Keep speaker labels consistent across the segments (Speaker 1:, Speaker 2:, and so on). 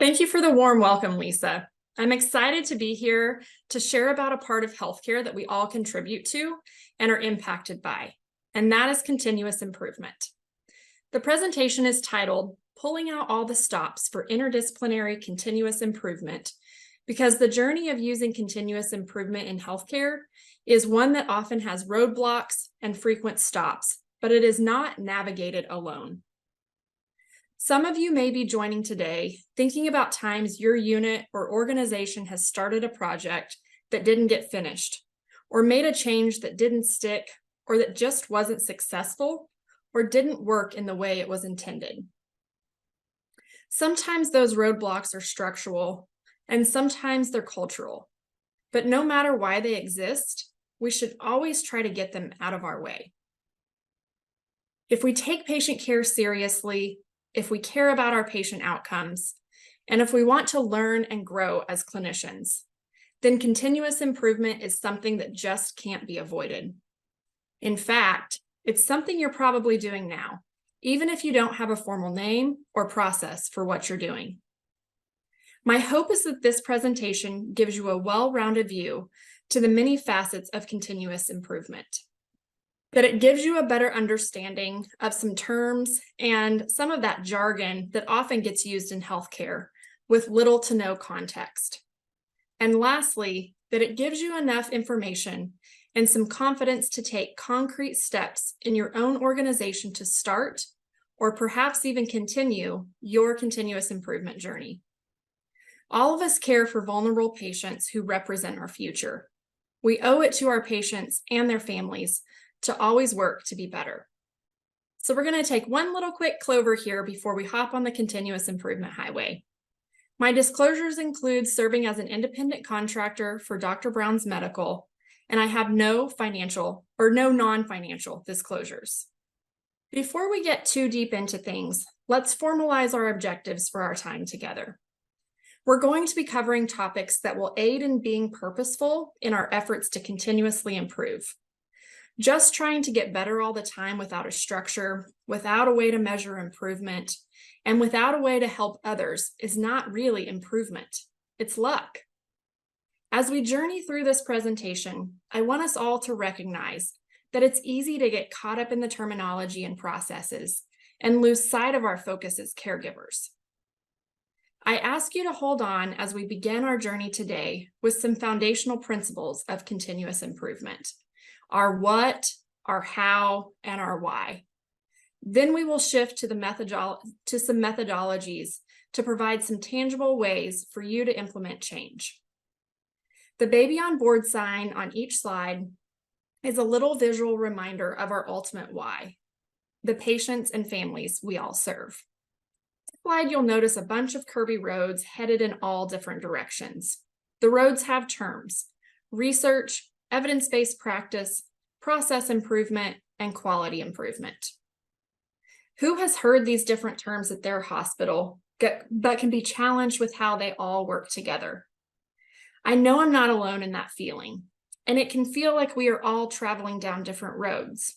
Speaker 1: Thank you for the warm welcome, Lisa. I'm excited to be here to share about a part of healthcare that we all contribute to and are impacted by, and that is continuous improvement. The presentation is titled, Pulling Out All the Stops for Interdisciplinary Continuous Improvement, because the journey of using continuous improvement in healthcare is one that often has roadblocks and frequent stops, but it is not navigated alone. Some of you may be joining today thinking about times your unit or organization has started a project that didn't get finished, or made a change that didn't stick, or that just wasn't successful, or didn't work in the way it was intended. Sometimes those roadblocks are structural, and sometimes they're cultural. But no matter why they exist, we should always try to get them out of our way. If we take patient care seriously, if we care about our patient outcomes, and if we want to learn and grow as clinicians, then continuous improvement is something that just can't be avoided. In fact, it's something you're probably doing now, even if you don't have a formal name or process for what you're doing. My hope is that this presentation gives you a well-rounded view to the many facets of continuous improvement, that it gives you a better understanding of some terms and some of that jargon that often gets used in healthcare with little to no context. And lastly, that it gives you enough information and some confidence to take concrete steps in your own organization to start, or perhaps even continue, your continuous improvement journey. All of us care for vulnerable patients who represent our future. We owe it to our patients and their families to always work to be better. So we're going to take one little quick clover here before we hop on the continuous improvement highway. My disclosures include serving as an independent contractor for Dr. Brown's Medical, and I have no financial or no non-financial disclosures. Before we get too deep into things, let's formalize our objectives for our time together. We're going to be covering topics that will aid in being purposeful in our efforts to continuously improve. Just trying to get better all the time without a structure, without a way to measure improvement, and without a way to help others is not really improvement. It's luck. As we journey through this presentation, I want us all to recognize that it's easy to get caught up in the terminology and processes and lose sight of our focus as caregivers. I ask you to hold on as we begin our journey today with some foundational principles of continuous improvement. Our what, our how, and our why. Then we will shift to some methodologies to provide some tangible ways for you to implement change. The baby on board sign on each slide is a little visual reminder of our ultimate why, the patients and families we all serve. On the slide, you'll notice a bunch of curvy roads headed in all different directions. The roads have terms: research, evidence-based practice, process improvement, and quality improvement. Who has heard these different terms at their hospital but can be challenged with how they all work together? I know I'm not alone in that feeling, and it can feel like we are all traveling down different roads.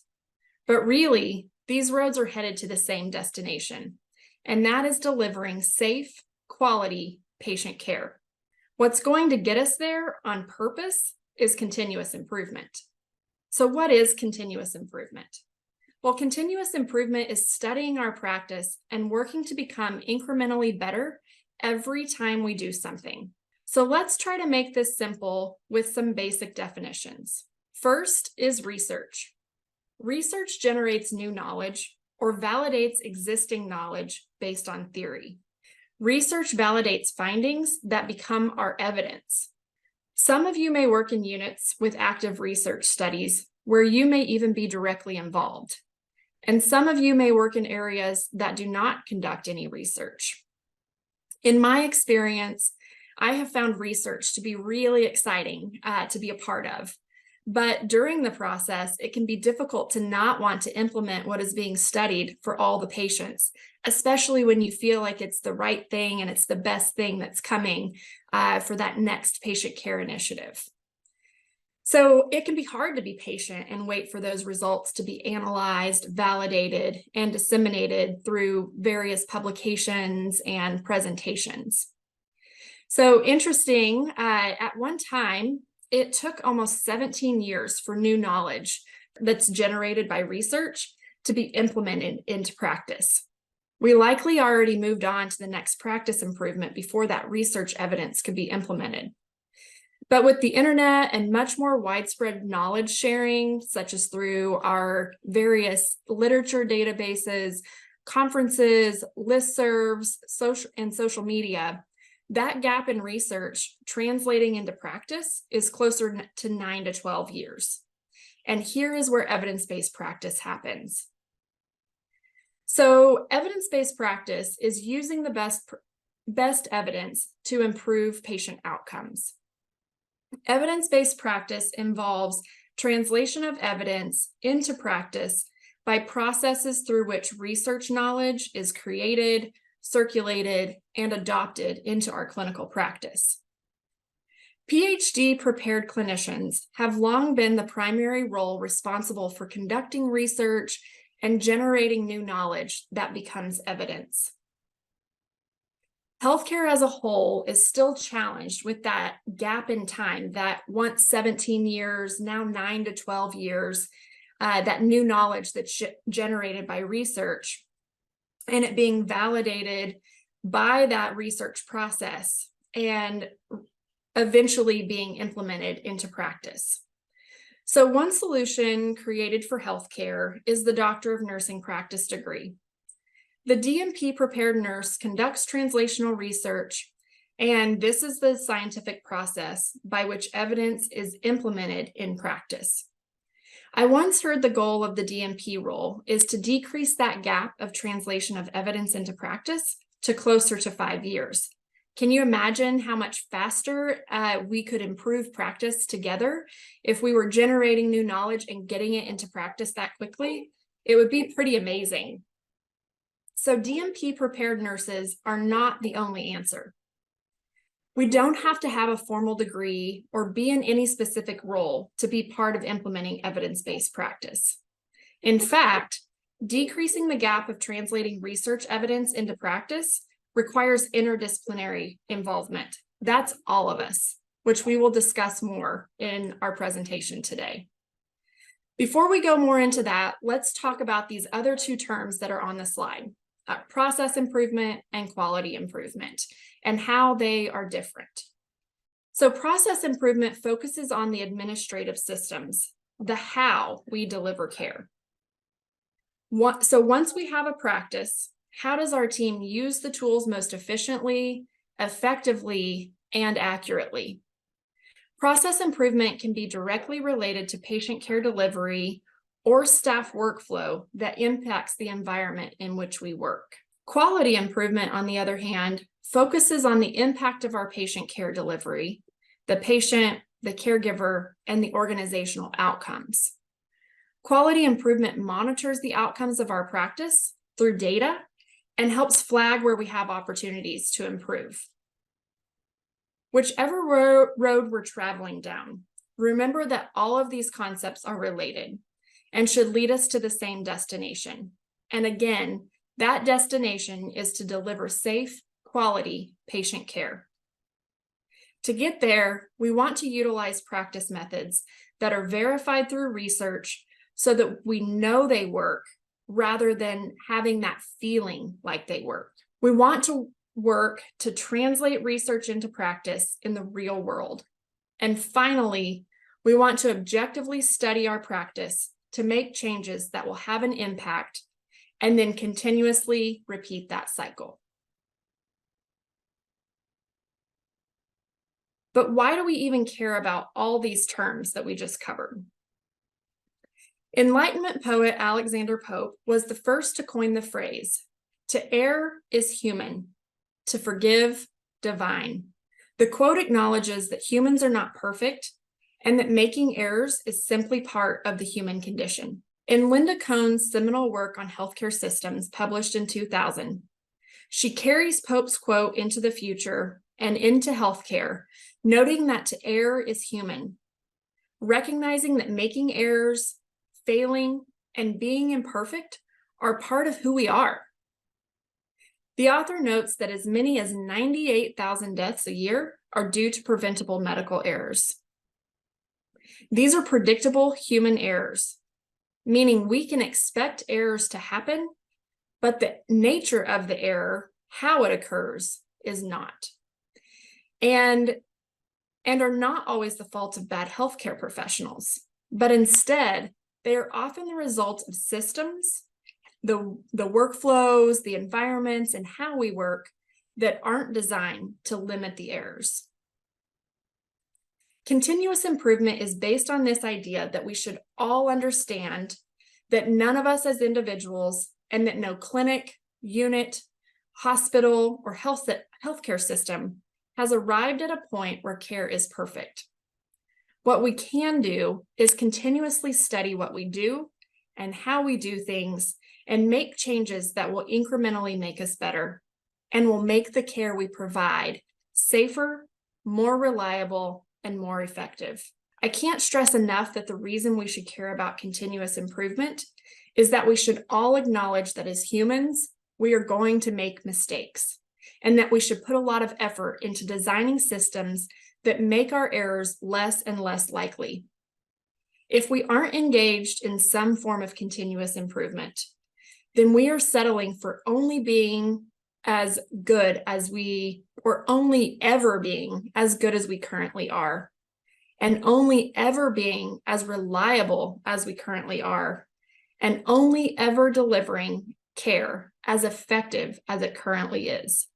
Speaker 1: But really, these roads are headed to the same destination, and that is delivering safe, quality patient care. What's going to get us there on purpose is continuous improvement. So what is continuous improvement? Well, continuous improvement is studying our practice and working to become incrementally better every time we do something. So let's try to make this simple with some basic definitions. First is research. Research generates new knowledge or validates existing knowledge based on theory. Research validates findings that become our evidence. Some of you may work in units with active research studies where you may even be directly involved. And some of you may work in areas that do not conduct any research. In my experience, I have found research to be really exciting to be a part of. But during the process, it can be difficult to not want to implement what is being studied for all the patients, especially when you feel like it's the right thing and it's the best thing that's coming for that next patient care initiative. So it can be hard to be patient and wait for those results to be analyzed, validated, and disseminated through various publications and presentations. So interesting, at one time, it took almost 17 years for new knowledge that's generated by research to be implemented into practice. We likely already moved on to the next practice improvement before that research evidence could be implemented. But with the internet and much more widespread knowledge sharing, such as through our various literature databases, conferences, listservs, social media, that gap in research translating into practice is closer to 9 to 12 years. And here is where evidence-based practice happens. So evidence-based practice is using the best evidence to improve patient outcomes. Evidence-based practice involves translation of evidence into practice by processes through which research knowledge is created, circulated, and adopted into our clinical practice. PhD-prepared clinicians have long been the primary role responsible for conducting research and generating new knowledge that becomes evidence. Healthcare as a whole is still challenged with that gap in time, that once 17 years, now 9 to 12 years, that new knowledge that's generated by research and it being validated by that research process and eventually being implemented into practice. So one solution created for healthcare is the Doctor of Nursing Practice degree. The DNP prepared nurse conducts translational research, and this is the scientific process by which evidence is implemented in practice. I once heard the goal of the DNP role is to decrease that gap of translation of evidence into practice to closer to 5 years. Can you imagine how much faster we could improve practice together if we were generating new knowledge and getting it into practice that quickly? It would be pretty amazing. So DNP prepared nurses are not the only answer. We don't have to have a formal degree or be in any specific role to be part of implementing evidence-based practice. In fact, decreasing the gap of translating research evidence into practice requires interdisciplinary involvement. That's all of us, which we will discuss more in our presentation today. Before we go more into that, let's talk about these other two terms that are on the slide. Process improvement and quality improvement, and how they are different. So process improvement focuses on the administrative systems, the how we deliver care. So once we have a practice, how does our team use the tools most efficiently, effectively, and accurately? Process improvement can be directly related to patient care delivery or staff workflow that impacts the environment in which we work. Quality improvement, on the other hand, focuses on the impact of our patient care delivery, the patient, the caregiver, and the organizational outcomes. Quality improvement monitors the outcomes of our practice through data and helps flag where we have opportunities to improve. Whichever road we're traveling down, remember that all of these concepts are related and should lead us to the same destination. And again, that destination is to deliver safe, quality patient care. To get there, we want to utilize practice methods that are verified through research so that we know they work rather than having that feeling like they work. We want to work to translate research into practice in the real world. And finally, we want to objectively study our practice to make changes that will have an impact and then continuously repeat that cycle. But why do we even care about all these terms that we just covered? Enlightenment poet Alexander Pope was the first to coin the phrase, "To err is human, to forgive, divine." The quote acknowledges that humans are not perfect and that making errors is simply part of the human condition. In Linda Cohn's seminal work on healthcare systems, published in 2000, she carries Pope's quote into the future and into healthcare, noting that to err is human, recognizing that making errors, failing, and being imperfect are part of who we are. The author notes that as many as 98,000 deaths a year are due to preventable medical errors. These are predictable human errors, meaning we can expect errors to happen, but the nature of the error, how it occurs, is not. And are not always the fault of bad healthcare professionals, but instead, they are often the result of systems, the workflows, the environments, and how we work that aren't designed to limit the errors. Continuous improvement is based on this idea that we should all understand that none of us as individuals, and that no clinic, unit, hospital, or healthcare system has arrived at a point where care is perfect. What we can do is continuously study what we do and how we do things and make changes that will incrementally make us better and will make the care we provide safer, more reliable, and more effective. I can't stress enough that the reason we should care about continuous improvement is that we should all acknowledge that as humans, we are going to make mistakes, and that we should put a lot of effort into designing systems that make our errors less and less likely. If we aren't engaged in some form of continuous improvement, then we are settling for only being as good as or only ever being as good as we currently are, and only ever being as reliable as we currently are, and only ever delivering care as effective as it currently is.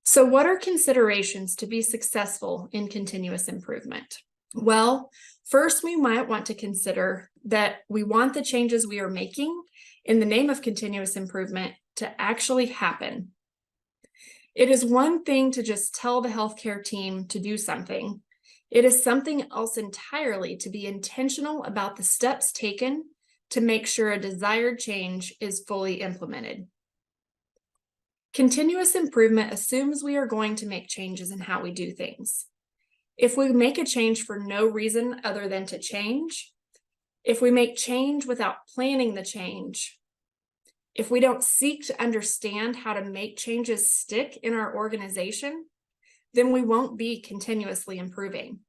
Speaker 1: So what are considerations to be successful in continuous improvement? Well, first, we might want to consider that we want the changes we are making in the name of continuous improvement to actually happen. It is one thing to just tell the healthcare team to do something. It is something else entirely to be intentional about the steps taken to make sure a desired change is fully implemented. Continuous improvement assumes we are going to make changes in how we do things. If we make a change for no reason other than to change, if we make change without planning the change, if we don't seek to understand how to make changes stick in our organization, then we won't be continuously improving.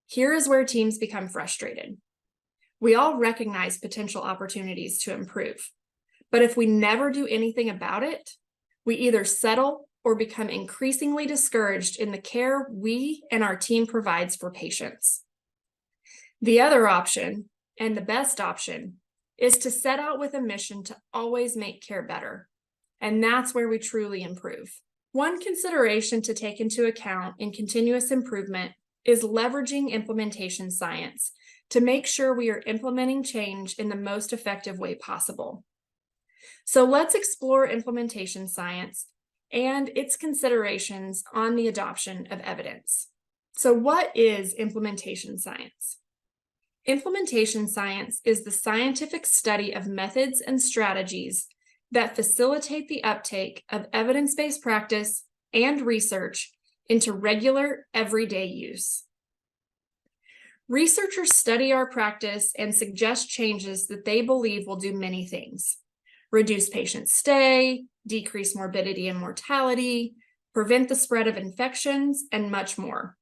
Speaker 1: Here is where teams become frustrated. We all recognize potential opportunities to improve, but if we never do anything about it, we either settle or become increasingly discouraged in the care we and our team provides for patients. The other option, and the best option, is to set out with a mission to always make care better, and that's where we truly improve. One consideration to take into account in continuous improvement is leveraging implementation science to make sure we are implementing change in the most effective way possible. So let's explore implementation science and its considerations on the adoption of evidence. So what is implementation science? Implementation science is the scientific study of methods and strategies that facilitate the uptake of evidence-based practice and research into regular, everyday use. Researchers study our practice and suggest changes that they believe will do many things: reduce patient stay, decrease morbidity and mortality, prevent the spread of infections, and much more.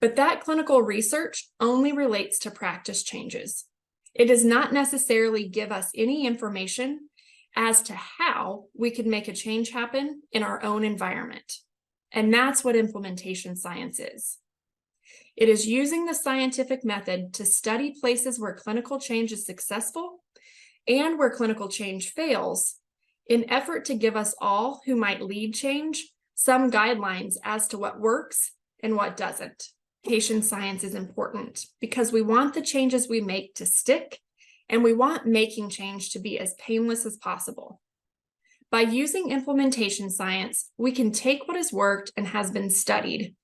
Speaker 1: But that clinical research only relates to practice changes. It does not necessarily give us any information as to how we could make a change happen in our own environment. And that's what implementation science is. It is using the scientific method to study places where clinical change is successful and where clinical change fails, in effort to give us all who might lead change some guidelines as to what works and what doesn't. Implementation science is important because we want the changes we make to stick, and we want making change to be as painless as possible. By using implementation science, we can take what has worked and has been studied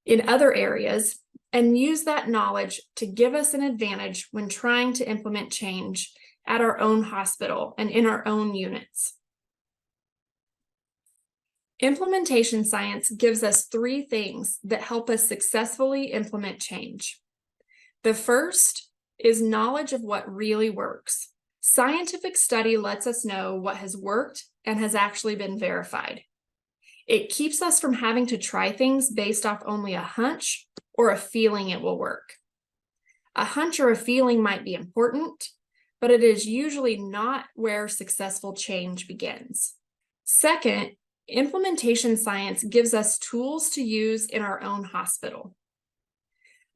Speaker 1: in other areas and use that knowledge to give us an advantage when trying to implement change at our own hospital and in our own units. Implementation science gives us three things that help us successfully implement change. The first is knowledge of what really works. Scientific study lets us know what has worked and has actually been verified. It keeps us from having to try things based off only a hunch or a feeling it will work. A hunch or a feeling might be important, but it is usually not where successful change begins. Second, implementation science gives us tools to use in our own hospital.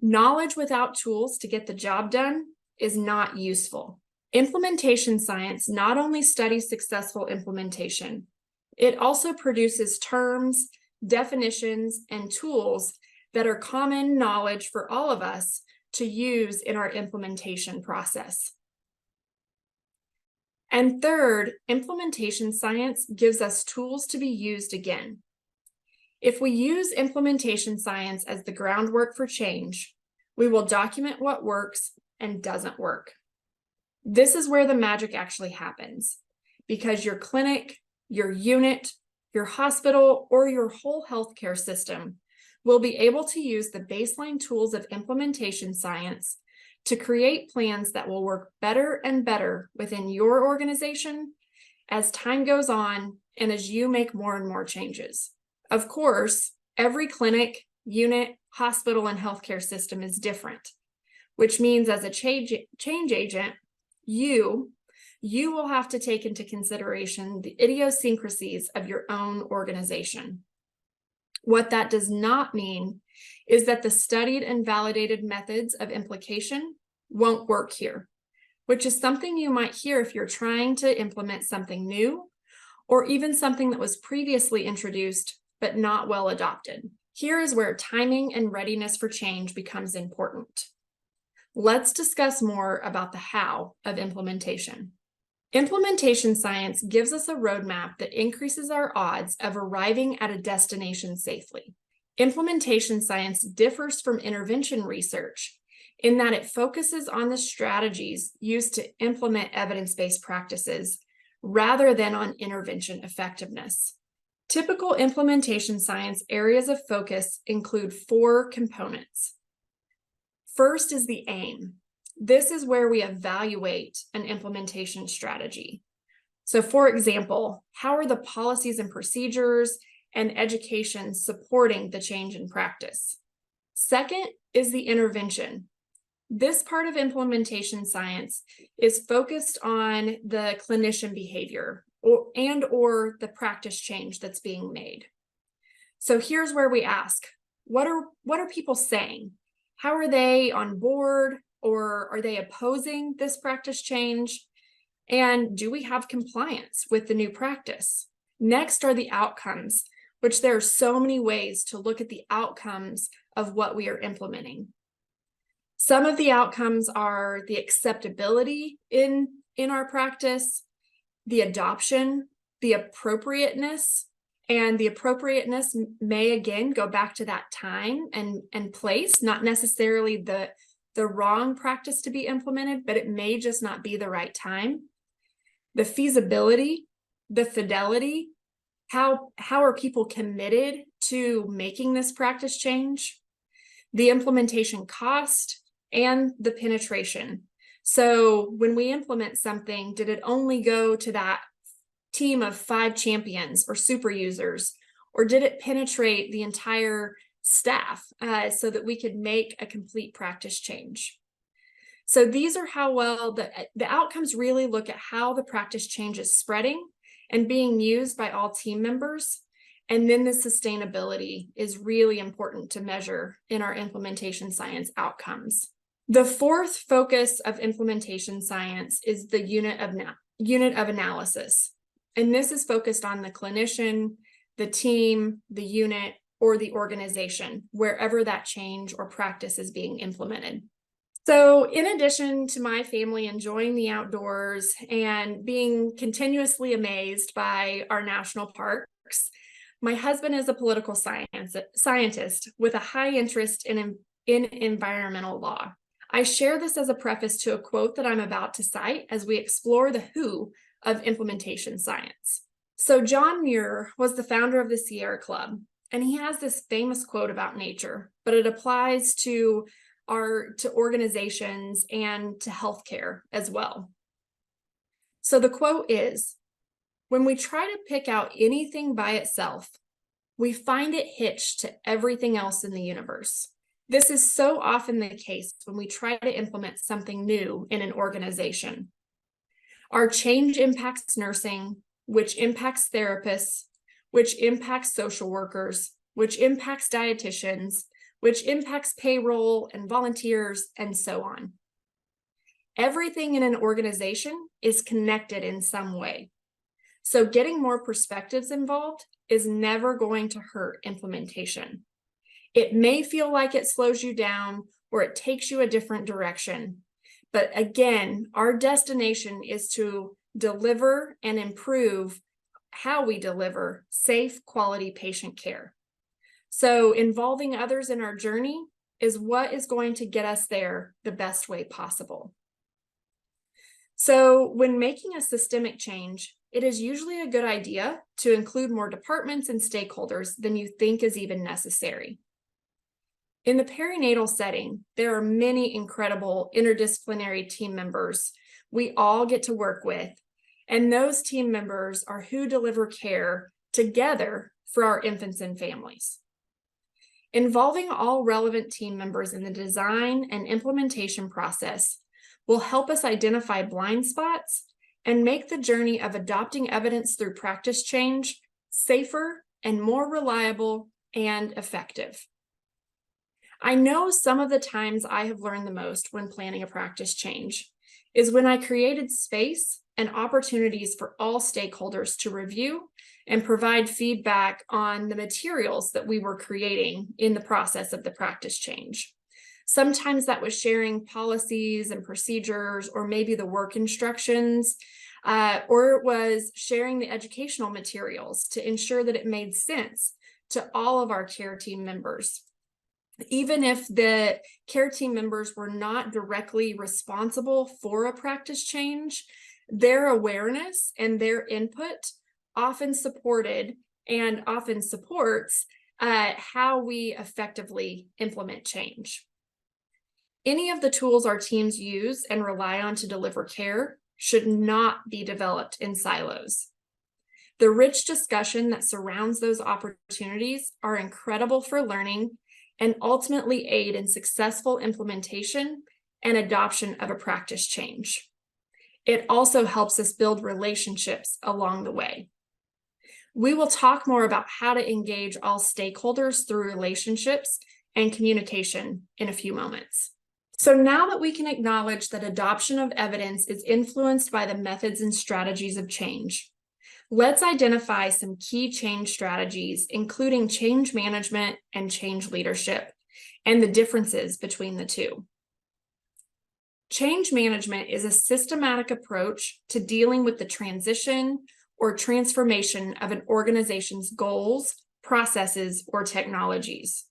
Speaker 1: Knowledge without tools to get the job done is not useful. Implementation science not only studies successful implementation, it also produces terms, definitions, and tools that are common knowledge for all of us to use in our implementation process. And third, implementation science gives us tools to be used again. If we use implementation science as the groundwork for change, we will document what works and doesn't work. This is where the magic actually happens, because your clinic, your unit, your hospital, or your whole healthcare system will be able to use the baseline tools of implementation science to create plans that will work better and better within your organization as time goes on and as you make more and more changes. Of course, every clinic, unit, hospital, and healthcare system is different, which means as a change agent, you will have to take into consideration the idiosyncrasies of your own organization. What that does not mean is that the studied and validated methods of implication won't work here, which is something you might hear if you're trying to implement something new or even something that was previously introduced but not well adopted. Here is where timing and readiness for change becomes important. Let's discuss more about the how of implementation. Implementation science gives us a roadmap that increases our odds of arriving at a destination safely. Implementation science differs from intervention research in that it focuses on the strategies used to implement evidence-based practices rather than on intervention effectiveness. Typical implementation science areas of focus include 4 components. First is the aim. This is where we evaluate an implementation strategy. So for example, how are the policies and procedures and education supporting the change in practice? Second is the intervention. This part of implementation science is focused on the clinician behavior or the practice change that's being made. So here's where we ask, what are people saying? How are they on board, or are they opposing this practice change? And do we have compliance with the new practice? Next are the outcomes, which there are so many ways to look at the outcomes of what we are implementing. Some of the outcomes are the acceptability in our practice, the adoption, the appropriateness, and the appropriateness may again go back to that time and place, not necessarily the wrong practice to be implemented, but it may just not be the right time. The feasibility, the fidelity, how are people committed to making this practice change? The implementation cost and the penetration. So when we implement something, did it only go to that team of 5 champions or super users, or did it penetrate the entire staff so that we could make a complete practice change? So these are how well the outcomes really look at how the practice change is spreading and being used by all team members. And then the sustainability is really important to measure in our implementation science outcomes. The fourth focus of implementation science is the unit of analysis. And this is focused on the clinician, the team, the unit, or the organization, wherever that change or practice is being implemented. So in addition to my family enjoying the outdoors and being continuously amazed by our national parks, my husband is a political scientist with a high interest in environmental law. I share this as a preface to a quote that I'm about to cite as we explore the who of implementation science. So John Muir was the founder of the Sierra Club, and he has this famous quote about nature, but it applies to organizations and to healthcare as well. So the quote is, "When we try to pick out anything by itself, we find it hitched to everything else in the universe." This is so often the case when we try to implement something new in an organization. Our change impacts nursing, which impacts therapists, which impacts social workers, which impacts dietitians, which impacts payroll and volunteers, and so on. Everything in an organization is connected in some way. So getting more perspectives involved is never going to hurt implementation. It may feel like it slows you down or it takes you a different direction. But again, our destination is to deliver and improve how we deliver safe, quality patient care. So involving others in our journey is what is going to get us there the best way possible. So when making a systemic change, it is usually a good idea to include more departments and stakeholders than you think is even necessary. In the perinatal setting, there are many incredible interdisciplinary team members we all get to work with, and those team members are who deliver care together for our infants and families. Involving all relevant team members in the design and implementation process will help us identify blind spots and make the journey of adopting evidence through practice change safer and more reliable and effective. I know some of the times I have learned the most when planning a practice change is when I created space and opportunities for all stakeholders to review and provide feedback on the materials that we were creating in the process of the practice change. Sometimes that was sharing policies and procedures, or maybe the work instructions, or it was sharing the educational materials to ensure that it made sense to all of our care team members. Even if the care team members were not directly responsible for a practice change, their awareness and their input often supported and often supports how we effectively implement change. Any of the tools our teams use and rely on to deliver care should not be developed in silos. The rich discussion that surrounds those opportunities are incredible for learning and ultimately aid in successful implementation and adoption of a practice change. It also helps us build relationships along the way. We will talk more about how to engage all stakeholders through relationships and communication in a few moments. So now that we can acknowledge that adoption of evidence is influenced by the methods and strategies of change, let's identify some key change strategies, including change management and change leadership, and the differences between the two. Change management is a systematic approach to dealing with the transition or transformation of an organization's goals, processes, or technologies.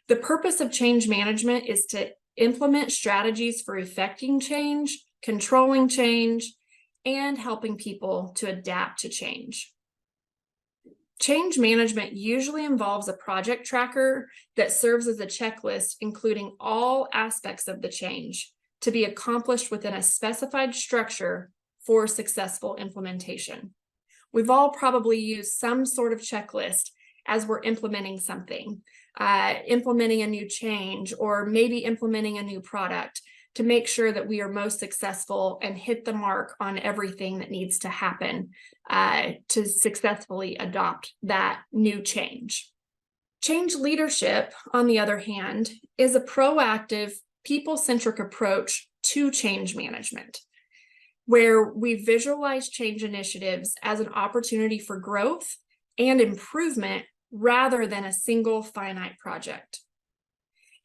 Speaker 1: The purpose of change management is to implement strategies for effecting change, controlling change, and helping people to adapt to change. Change management usually involves a project tracker that serves as a checklist, including all aspects of the change to be accomplished within a specified structure for successful implementation. We've all probably used some sort of checklist as we're implementing something, implementing a new change, or maybe implementing a new product to make sure that we are most successful and hit the mark on everything that needs to happen to successfully adopt that new change. Change leadership, on the other hand, is a proactive, people-centric approach to change management, where we visualize change initiatives as an opportunity for growth and improvement rather than a single finite project.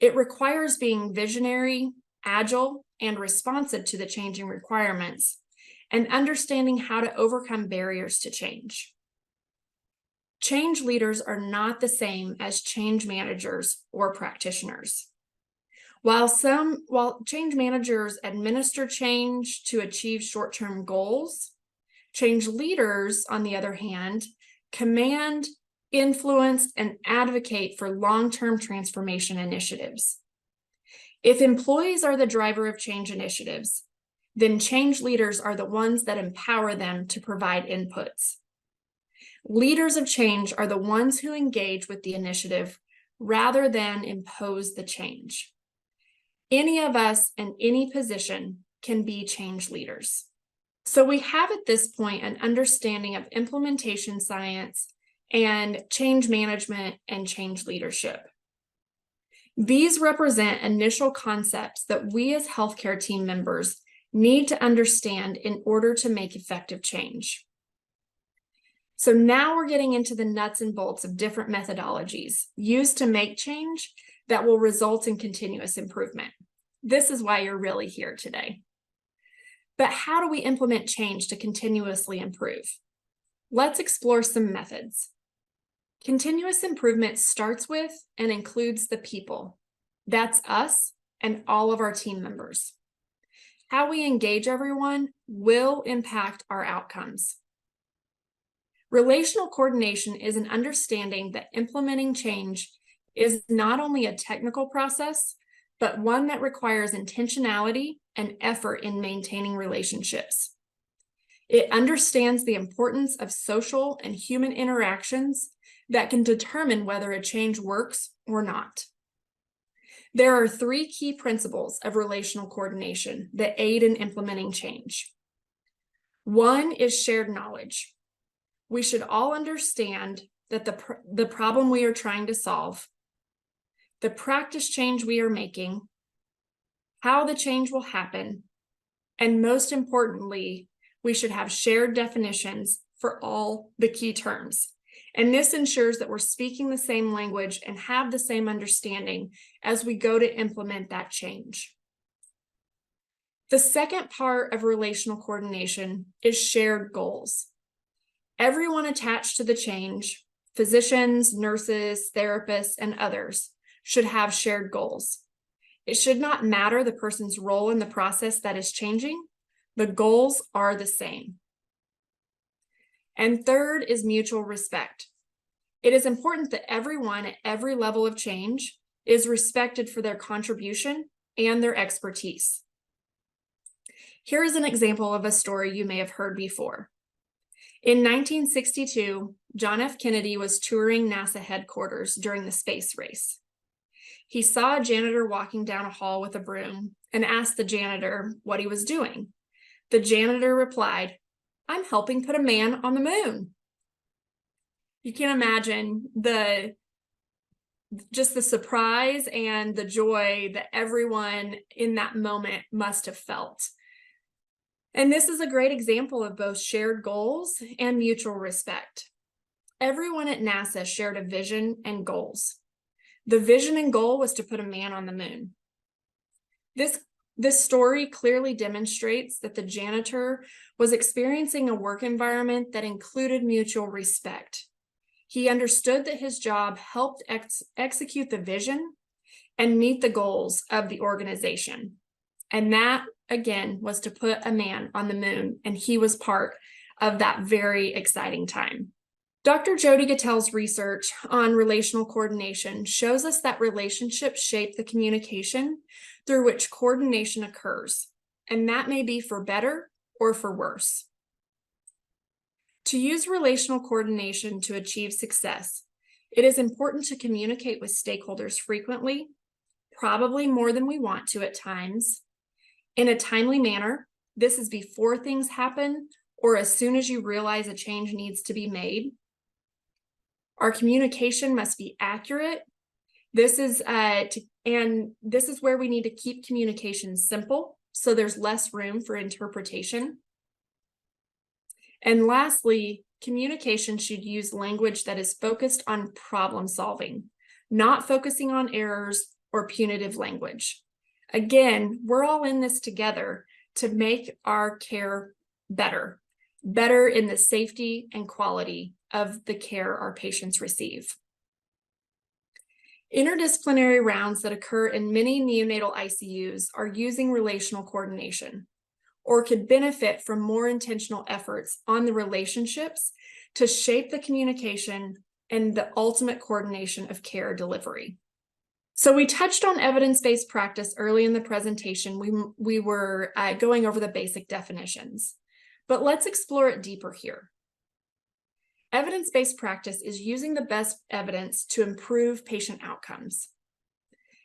Speaker 1: It requires being visionary, agile, and responsive to the changing requirements, and understanding how to overcome barriers to change. Change leaders are not the same as change managers or practitioners. While change managers administer change to achieve short-term goals, change leaders, on the other hand, command, influence, and advocate for long-term transformation initiatives. If employees are the driver of change initiatives, then change leaders are the ones that empower them to provide inputs. Leaders of change are the ones who engage with the initiative rather than impose the change. Any of us in any position can be change leaders. So we have at this point an understanding of implementation science and change management and change leadership. These represent initial concepts that we as healthcare team members need to understand in order to make effective change. So now we're getting into the nuts and bolts of different methodologies used to make change that will result in continuous improvement. This is why you're really here today. But how do we implement change to continuously improve? Let's explore some methods. Continuous improvement starts with and includes the people. That's us and all of our team members. How we engage everyone will impact our outcomes. Relational coordination is an understanding that implementing change is not only a technical process, but one that requires intentionality and effort in maintaining relationships. It understands the importance of social and human interactions that can determine whether a change works or not. There are 3 key principles of relational coordination that aid in implementing change. 1 is shared knowledge. We should all understand that the problem we are trying to solve, the practice change we are making, how the change will happen, and most importantly, we should have shared definitions for all the key terms. And this ensures that we're speaking the same language and have the same understanding as we go to implement that change. The second part of relational coordination is shared goals. Everyone attached to the change, physicians, nurses, therapists, and others, should have shared goals. It should not matter the person's role in the process that is changing. The goals are the same. And third is mutual respect. It is important that everyone at every level of change is respected for their contribution and their expertise. Here is an example of a story you may have heard before. In 1962, John F. Kennedy was touring NASA headquarters during the space race. He saw a janitor walking down a hall with a broom and asked the janitor what he was doing. The janitor replied, "I'm helping put a man on the moon." You can imagine just the surprise and the joy that everyone in that moment must have felt. And this is a great example of both shared goals and mutual respect. Everyone at NASA shared a vision and goals. The vision and goal was to put a man on the moon. This story clearly demonstrates that the janitor was experiencing a work environment that included mutual respect. He understood that his job helped execute the vision and meet the goals of the organization. And that, again, was to put a man on the moon, and he was part of that very exciting time. Dr. Jody Gattel's research on relational coordination shows us that relationships shape the communication through which coordination occurs, and that may be for better or for worse. To use relational coordination to achieve success, it is important to communicate with stakeholders frequently, probably more than we want to at times, in a timely manner. This is before things happen or as soon as you realize a change needs to be made. Our communication must be accurate. This is where we need to keep communication simple, so there's less room for interpretation. And lastly, communication should use language that is focused on problem solving, not focusing on errors or punitive language. Again, we're all in this together to make our care better in the safety and quality of the care our patients receive. Interdisciplinary rounds that occur in many neonatal ICUs are using relational coordination, or could benefit from more intentional efforts on the relationships to shape the communication and the ultimate coordination of care delivery. So we touched on evidence-based practice early in the presentation. We were going over the basic definitions, but let's explore it deeper here. Evidence-based practice is using the best evidence to improve patient outcomes.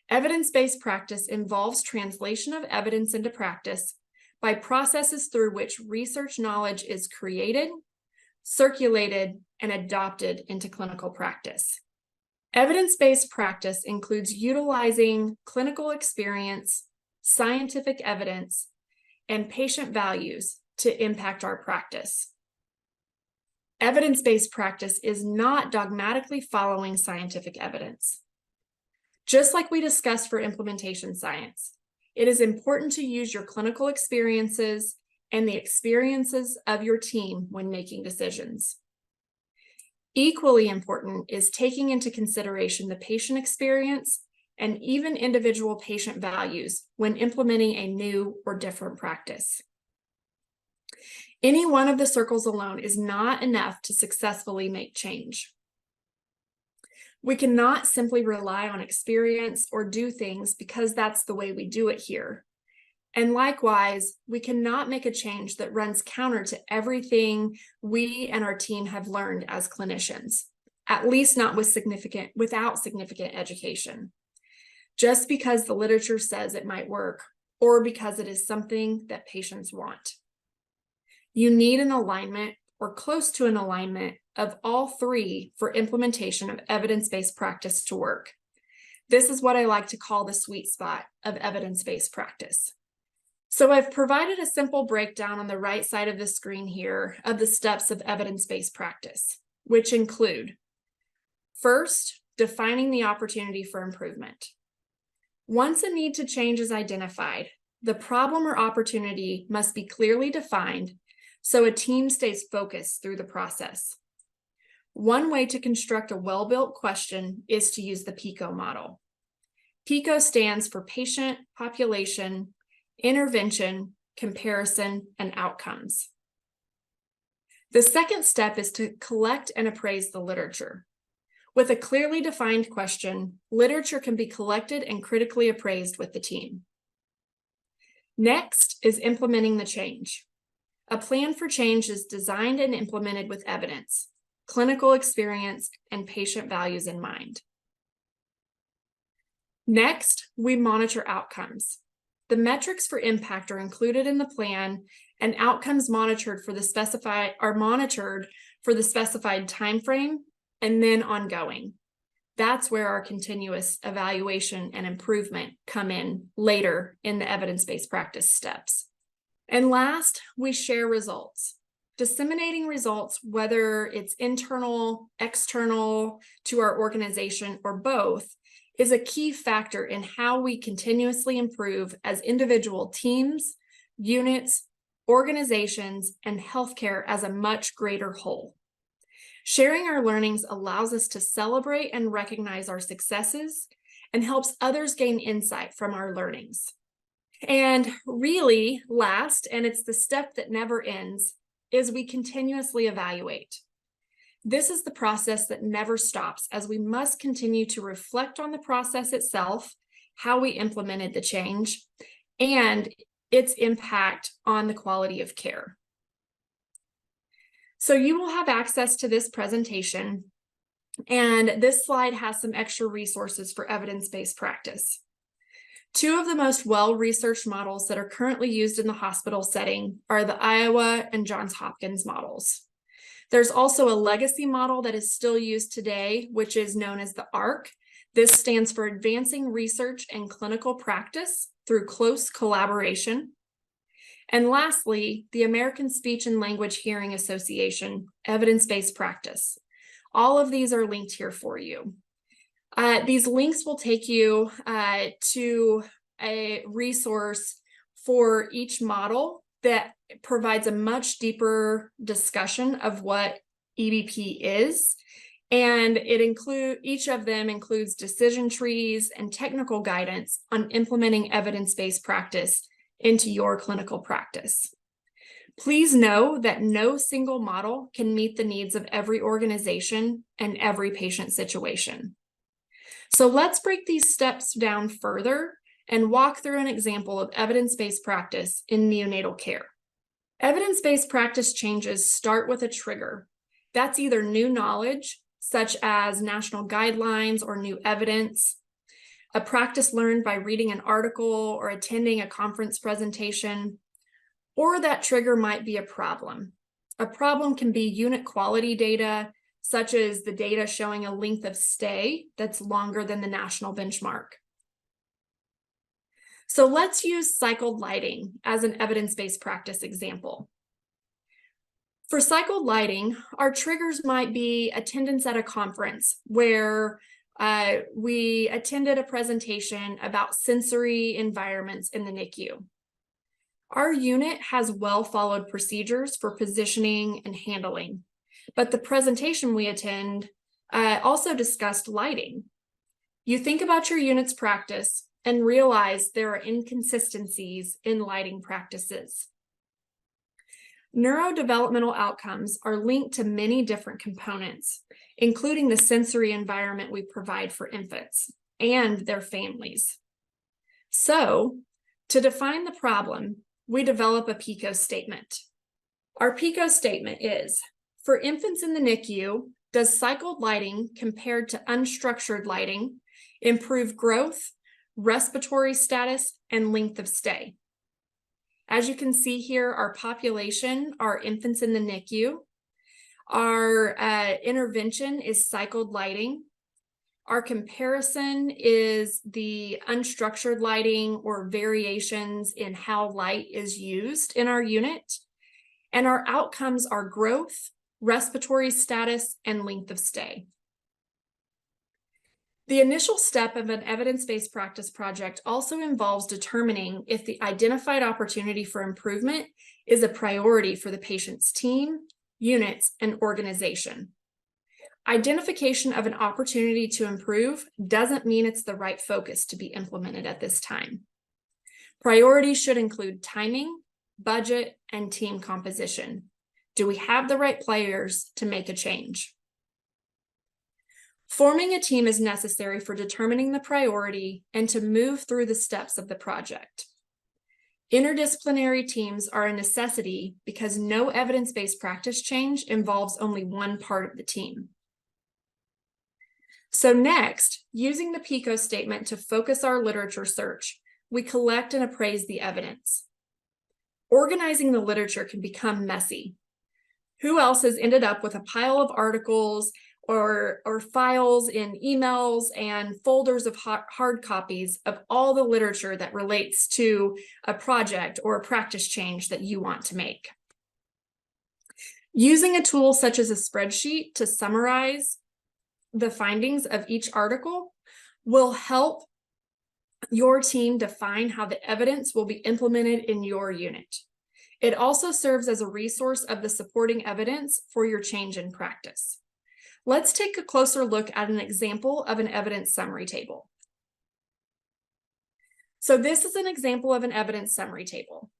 Speaker 1: Evidence-based practice involves translation of evidence into practice by processes through which research knowledge is created, circulated, and adopted into clinical practice. Evidence-based practice includes utilizing clinical experience, scientific evidence, and patient values to impact our practice. Evidence-based practice is not dogmatically following scientific evidence. Just like we discussed for implementation science, it is important to use your clinical experiences and the experiences of your team when making decisions. Equally important is taking into consideration the patient experience and even individual patient values when implementing a new or different practice. Any one of the circles alone is not enough to successfully make change. We cannot simply rely on experience or do things because that's the way we do it here. And likewise, we cannot make a change that runs counter to everything we and our team have learned as clinicians, at least not without significant education. Just because the literature says it might work, or because it is something that patients want. You need an alignment or close to an alignment of all three for implementation of evidence-based practice to work. This is what I like to call the sweet spot of evidence-based practice. So I've provided a simple breakdown on the right side of the screen here of the steps of evidence-based practice, which include, first, defining the opportunity for improvement. Once a need to change is identified, the problem or opportunity must be clearly defined so a team stays focused through the process. One way to construct a well-built question is to use the PICO model. PICO stands for patient, population, intervention, comparison, and outcomes. The second step is to collect and appraise the literature. With a clearly defined question, literature can be collected and critically appraised with the team. Next is implementing the change. A plan for change is designed and implemented with evidence, clinical experience, and patient values in mind. Next, we monitor outcomes. The metrics for impact are included in the plan, and outcomes monitored for the specified time frame and then ongoing. That's where our continuous evaluation and improvement come in later in the evidence-based practice steps. And last, we share results. Disseminating results, whether it's internal, external to our organization, or both, is a key factor in how we continuously improve as individual teams, units, organizations, and healthcare as a much greater whole. Sharing our learnings allows us to celebrate and recognize our successes and helps others gain insight from our learnings. And really, last, and it's the step that never ends, is we continuously evaluate. This is the process that never stops, as we must continue to reflect on the process itself, how we implemented the change, and its impact on the quality of care. So you will have access to this presentation, and this slide has some extra resources for evidence-based practice. Two of the most well-researched models that are currently used in the hospital setting are the Iowa and Johns Hopkins models. There's also a legacy model that is still used today, which is known as the ARC. This stands for Advancing Research and Clinical Practice through Close Collaboration. And lastly, the American Speech and Language Hearing Association, Evidence-Based Practice. All of these are linked here for you. These links will take you to a resource for each model that provides a much deeper discussion of what EBP is. And each of them includes decision trees and technical guidance on implementing evidence-based practice into your clinical practice. Please know that no single model can meet the needs of every organization and every patient situation. So let's break these steps down further and walk through an example of evidence-based practice in neonatal care. Evidence-based practice changes start with a trigger. That's either new knowledge, such as national guidelines or new evidence, a practice learned by reading an article or attending a conference presentation, or that trigger might be a problem. A problem can be unit quality data, such as the data showing a length of stay that's longer than the national benchmark. So let's use cycled lighting as an evidence-based practice example. For cycled lighting, our triggers might be attendance at a conference where we attended a presentation about sensory environments in the NICU. Our unit has well-followed procedures for positioning and handling, but the presentation we attend also discussed lighting. You think about your unit's practice and realize there are inconsistencies in lighting practices. Neurodevelopmental outcomes are linked to many different components, including the sensory environment we provide for infants and their families. So, to define the problem, we develop a PICO statement. Our PICO statement is, for infants in the NICU, does cycled lighting compared to unstructured lighting improve growth, respiratory status, and length of stay? As you can see here, our population are infants in the NICU. Our intervention is cycled lighting. Our comparison is the unstructured lighting or variations in how light is used in our unit. And our outcomes are growth, respiratory status, and length of stay. The initial step of an evidence-based practice project also involves determining if the identified opportunity for improvement is a priority for the patient's team, units, and organization. Identification of an opportunity to improve doesn't mean it's the right focus to be implemented at this time. Priorities should include timing, budget, and team composition. Do we have the right players to make a change? Forming a team is necessary for determining the priority and to move through the steps of the project. Interdisciplinary teams are a necessity because no evidence-based practice change involves only one part of the team. So next, using the PICO statement to focus our literature search, we collect and appraise the evidence. Organizing the literature can become messy. Who else has ended up with a pile of articles or files in emails and folders of hard copies of all the literature that relates to a project or a practice change that you want to make? Using a tool such as a spreadsheet to summarize the findings of each article will help your team define how the evidence will be implemented in your unit. It also serves as a resource of the supporting evidence for your change in practice. Let's take a closer look at an example of an evidence summary table. So this is an example of an evidence summary table.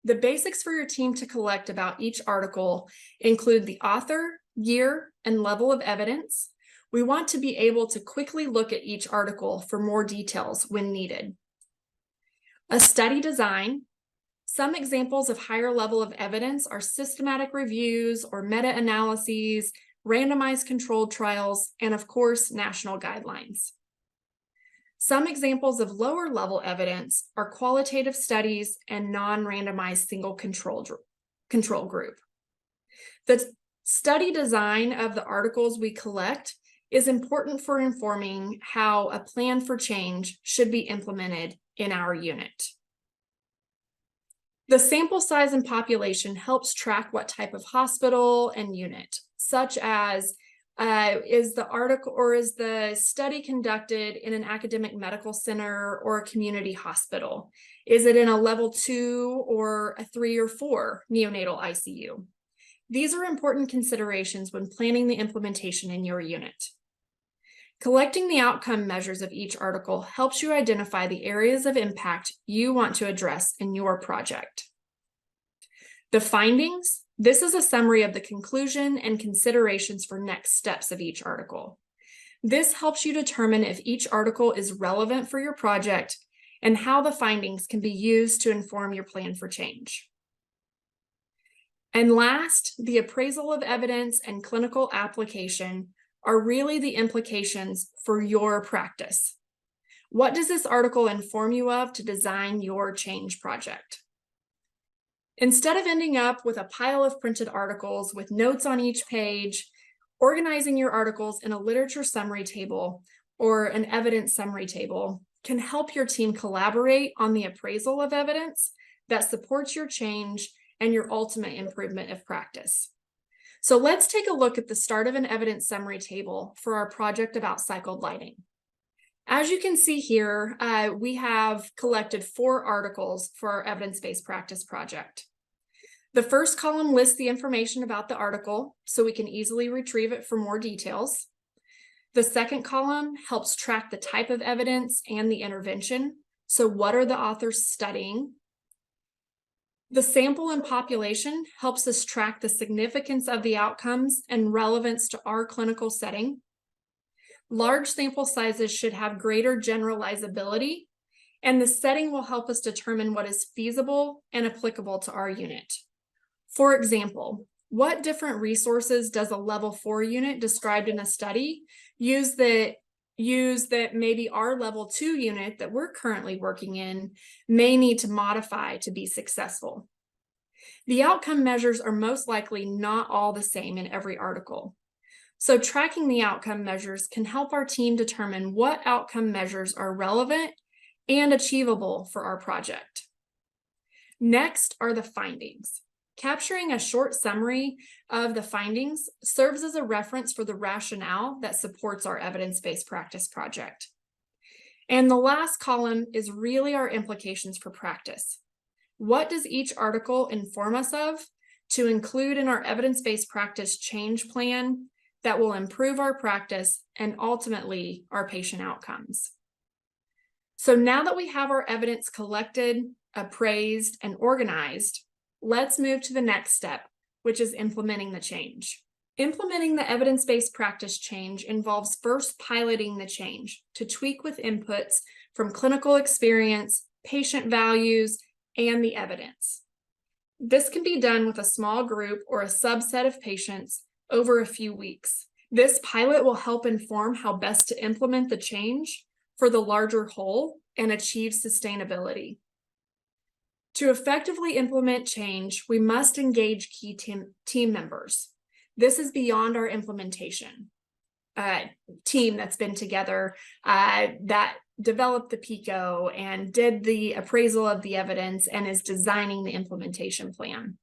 Speaker 1: The basics for your team to collect about each article include the author, year, and level of evidence. We want to be able to quickly look at each article for more details when needed. A study design. Some examples of higher level of evidence are systematic reviews or meta-analyses, randomized controlled trials, and of course, national guidelines. Some examples of lower level evidence are qualitative studies and non-randomized single control group. The study design of the articles we collect is important for informing how a plan for change should be implemented in our unit. The sample size and population helps track what type of hospital and unit, such as is the article or is the study conducted in an academic medical center or a community hospital? Is it in a level 2 or a 3 or 4 neonatal ICU? These are important considerations when planning the implementation in your unit. Collecting the outcome measures of each article helps you identify the areas of impact you want to address in your project. The findings. This is a summary of the conclusion and considerations for next steps of each article. This helps you determine if each article is relevant for your project and how the findings can be used to inform your plan for change. And last, the appraisal of evidence and clinical application are really the implications for your practice. What does this article inform you of to design your change project? Instead of ending up with a pile of printed articles with notes on each page, organizing your articles in a literature summary table or an evidence summary table can help your team collaborate on the appraisal of evidence that supports your change and your ultimate improvement of practice. So let's take a look at the start of an evidence summary table for our project about cycled lighting. As you can see here, we have collected 4 articles for our evidence-based practice project. The first column lists the information about the article, so we can easily retrieve it for more details. The second column helps track the type of evidence and the intervention. So what are the authors studying? The sample and population helps us track the significance of the outcomes and relevance to our clinical setting. Large sample sizes should have greater generalizability, and the setting will help us determine what is feasible and applicable to our unit. For example, what different resources does a level 4 unit described in a study use that maybe our level 2 unit that we're currently working in may need to modify to be successful? The outcome measures are most likely not all the same in every article. So tracking the outcome measures can help our team determine what outcome measures are relevant and achievable for our project. Next are the findings. Capturing a short summary of the findings serves as a reference for the rationale that supports our evidence-based practice project. And the last column is really our implications for practice. What does each article inform us of to include in our evidence-based practice change plan that will improve our practice and ultimately our patient outcomes? So now that we have our evidence collected, appraised, and organized, let's move to the next step, which is implementing the change. Implementing the evidence-based practice change involves first piloting the change to tweak with inputs from clinical experience, patient values, and the evidence. This can be done with a small group or a subset of patients over a few weeks. This pilot will help inform how best to implement the change for the larger whole and achieve sustainability. To effectively implement change, we must engage key team members. This is beyond our implementation team that's been together that developed the PICO and did the appraisal of the evidence and is designing the implementation plan.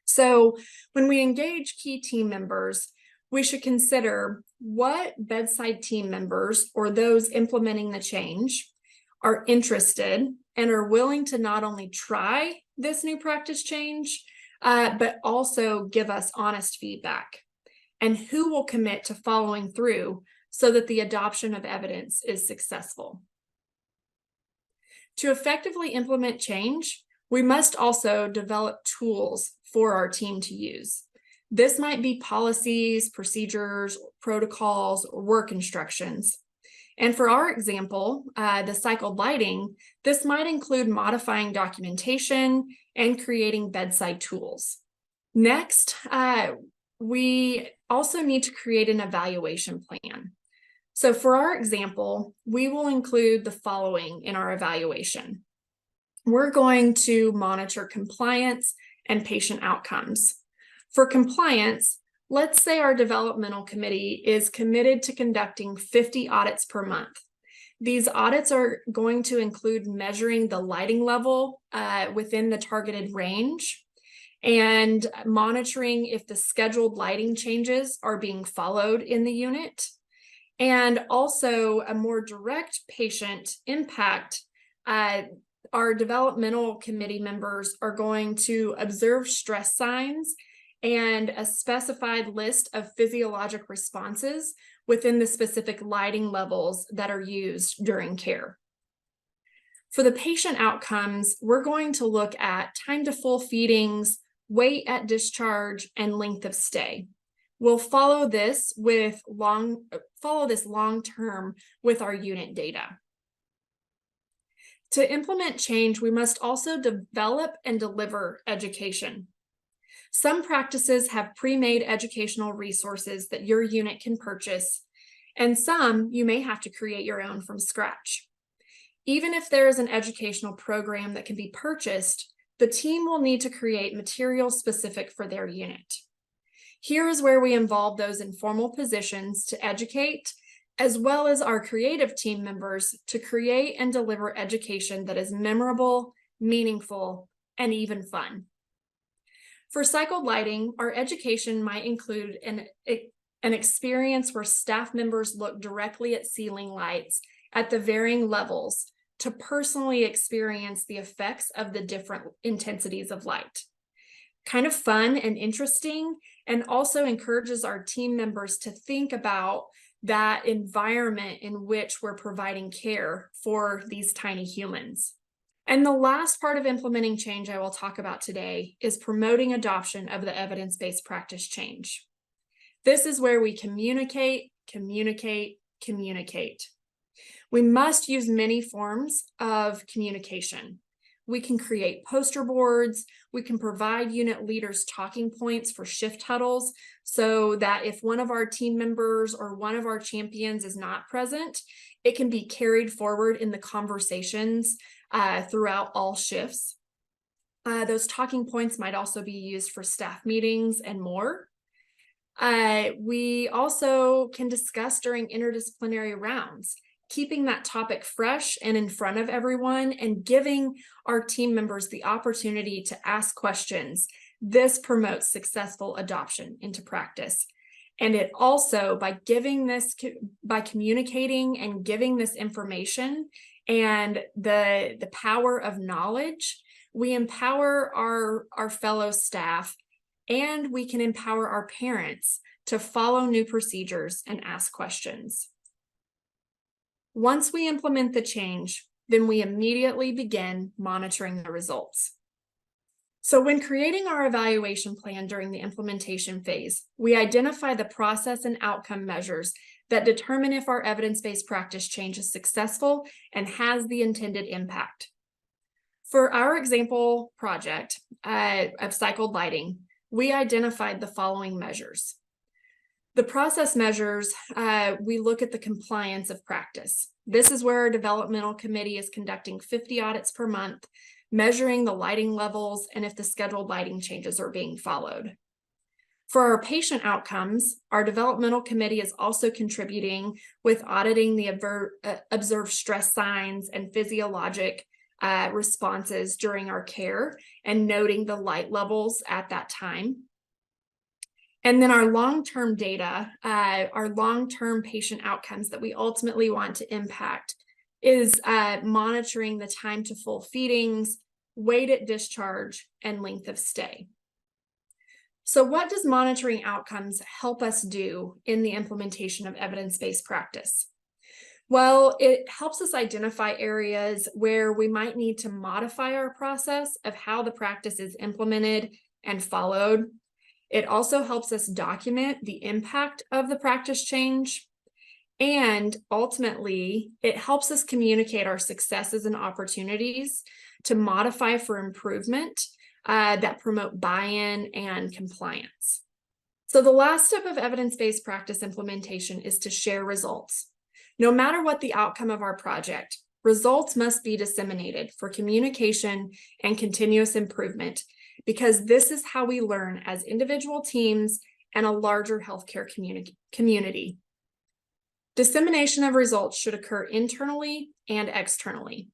Speaker 1: So when we engage key team members, we should consider what bedside team members or those implementing the change are interested and are willing to not only try this new practice change, but also give us honest feedback, and who will commit to following through so that the adoption of evidence is successful. To effectively implement change, we must also develop tools for our team to use. This might be policies, procedures, protocols, or work instructions. And for our example, the cycled lighting, this might include modifying documentation and creating bedside tools. Next, we also need to create an evaluation plan. So for our example, we will include the following in our evaluation. We're going to monitor compliance and patient outcomes. For compliance, let's say our developmental committee is committed to conducting 50 audits per month. These audits are going to include measuring the lighting level within the targeted range and monitoring if the scheduled lighting changes are being followed in the unit. And also a more direct patient impact, our developmental committee members are going to observe stress signs and a specified list of physiologic responses within the specific lighting levels that are used during care. For the patient outcomes, we're going to look at time to full feedings, weight at discharge, and length of stay. We'll follow this long-term with our unit data. To implement change, we must also develop and deliver education. Some practices have pre-made educational resources that your unit can purchase, and some you may have to create your own from scratch. Even if there is an educational program that can be purchased, the team will need to create material specific for their unit. Here is where we involve those informal positions to educate, as well as our creative team members to create and deliver education that is memorable, meaningful, and even fun. For cycled lighting, our education might include an experience where staff members look directly at ceiling lights at the varying levels to personally experience the effects of the different intensities of light. Kind of fun and interesting, and also encourages our team members to think about that environment in which we're providing care for these tiny humans. And the last part of implementing change I will talk about today is promoting adoption of the evidence-based practice change. This is where we communicate. We must use many forms of communication. We can create poster boards. We can provide unit leaders talking points for shift huddles so that if one of our team members or one of our champions is not present, it can be carried forward in the conversations throughout all shifts. Those talking points might also be used for staff meetings and more. We also can discuss during interdisciplinary rounds, keeping that topic fresh and in front of everyone and giving our team members the opportunity to ask questions. This promotes successful adoption into practice. And it also, by communicating and giving this information and the power of knowledge, we empower our fellow staff, and we can empower our parents to follow new procedures and ask questions. Once we implement the change, then we immediately begin monitoring the results. So when creating our evaluation plan during the implementation phase, we identify the process and outcome measures that determine if our evidence-based practice change is successful and has the intended impact. For our example project of cycled lighting, we identified the following measures. The process measures, we look at the compliance of practice. This is where our developmental committee is conducting 50 audits per month, measuring the lighting levels and if the scheduled lighting changes are being followed. For our patient outcomes, our developmental committee is also contributing with auditing the observed stress signs and physiologic responses during our care and noting the light levels at that time. And then our long-term data, our long-term patient outcomes that we ultimately want to impact is monitoring the time to full feedings, weight at discharge, and length of stay. So what does monitoring outcomes help us do in the implementation of evidence-based practice? Well, it helps us identify areas where we might need to modify our process of how the practice is implemented and followed. It also helps us document the impact of the practice change. And ultimately, it helps us communicate our successes and opportunities to modify for improvement that promote buy-in and compliance. So the last step of evidence-based practice implementation is to share results. No matter what the outcome of our project, results must be disseminated for communication and continuous improvement, because this is how we learn as individual teams and a larger healthcare community. Dissemination of results should occur internally and externally.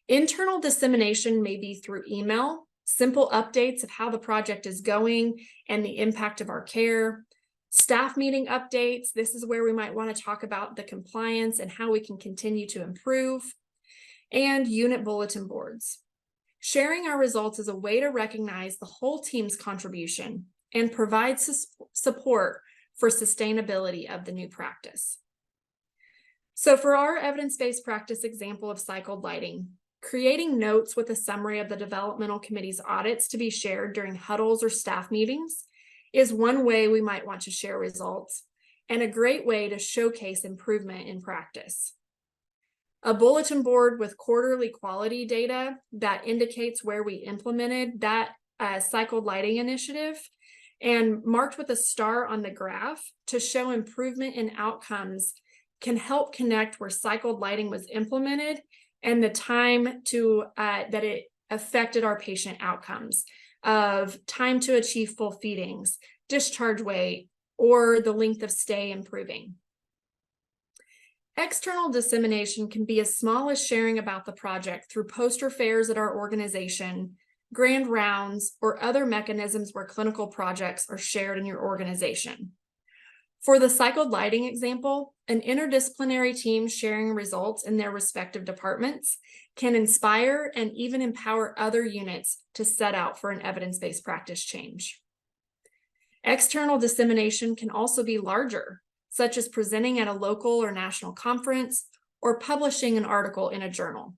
Speaker 1: Internal dissemination may be through email, simple updates of how the project is going and the impact of our care. Staff meeting updates, this is where we might want to talk about the compliance and how we can continue to improve. And unit bulletin boards. Sharing our results is a way to recognize the whole team's contribution and provide support for sustainability of the new practice. So for our evidence-based practice example of cycled lighting, creating notes with a summary of the developmental committee's audits to be shared during huddles or staff meetings is one way we might want to share results, and a great way to showcase improvement in practice. A bulletin board with quarterly quality data that indicates where we implemented that cycled lighting initiative and marked with a star on the graph to show improvement in outcomes can help connect where cycled lighting was implemented and the time to that it affected our patient outcomes of time to achieve full feedings, discharge weight, or the length of stay improving. External dissemination can be as small as sharing about the project through poster fairs at our organization, grand rounds, or other mechanisms where clinical projects are shared in your organization. For the cycled lighting example, an interdisciplinary team sharing results in their respective departments can inspire and even empower other units to set out for an evidence-based practice change. External dissemination can also be larger, such as presenting at a local or national conference or publishing an article in a journal.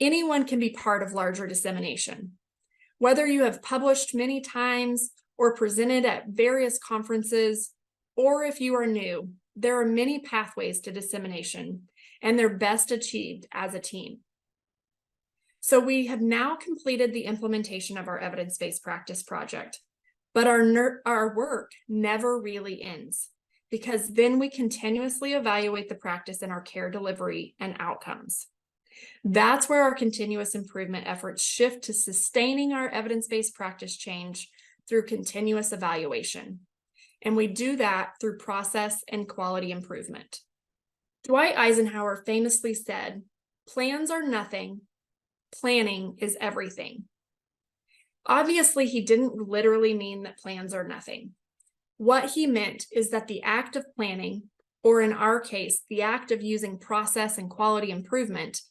Speaker 1: Anyone can be part of larger dissemination. Whether you have published many times or presented at various conferences, or if you are new, there are many pathways to dissemination, and they're best achieved as a team. So we have now completed the implementation of our evidence-based practice project, but our work never really ends, because then we continuously evaluate the practice in our care delivery and outcomes. That's where our continuous improvement efforts shift to sustaining our evidence-based practice change through continuous evaluation. And we do that through process and quality improvement. Dwight Eisenhower famously said, "Plans are nothing, planning is everything." Obviously, he didn't literally mean that plans are nothing. What he meant is that the act of planning, or in our case, the act of using process and quality improvement,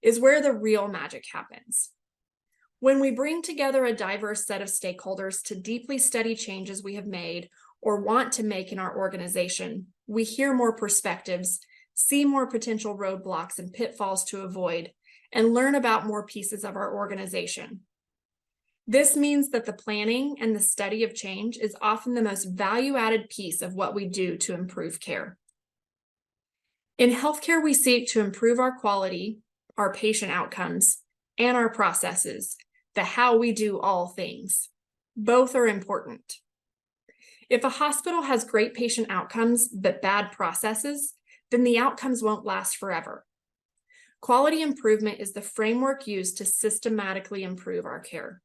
Speaker 1: is where the real magic happens. When we bring together a diverse set of stakeholders to deeply study changes we have made or want to make in our organization, we hear more perspectives, see more potential roadblocks and pitfalls to avoid, and learn about more pieces of our organization. This means that the planning and the study of change is often the most value-added piece of what we do to improve care. In healthcare, we seek to improve our quality, our patient outcomes, and our processes, the how we do all things. Both are important. If a hospital has great patient outcomes but bad processes, then the outcomes won't last forever. Quality improvement is the framework used to systematically improve our care.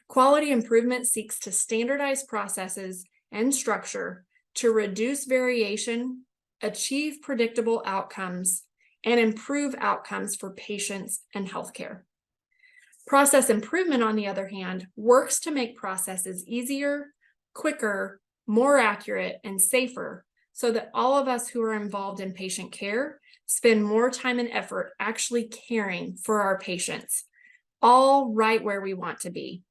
Speaker 1: Quality improvement seeks to standardize processes and structure to reduce variation, achieve predictable outcomes, and improve outcomes for patients and healthcare. Process improvement, on the other hand, works to make processes easier, quicker, more accurate, and safer so that all of us who are involved in patient care spend more time and effort actually caring for our patients, all right where we want to be.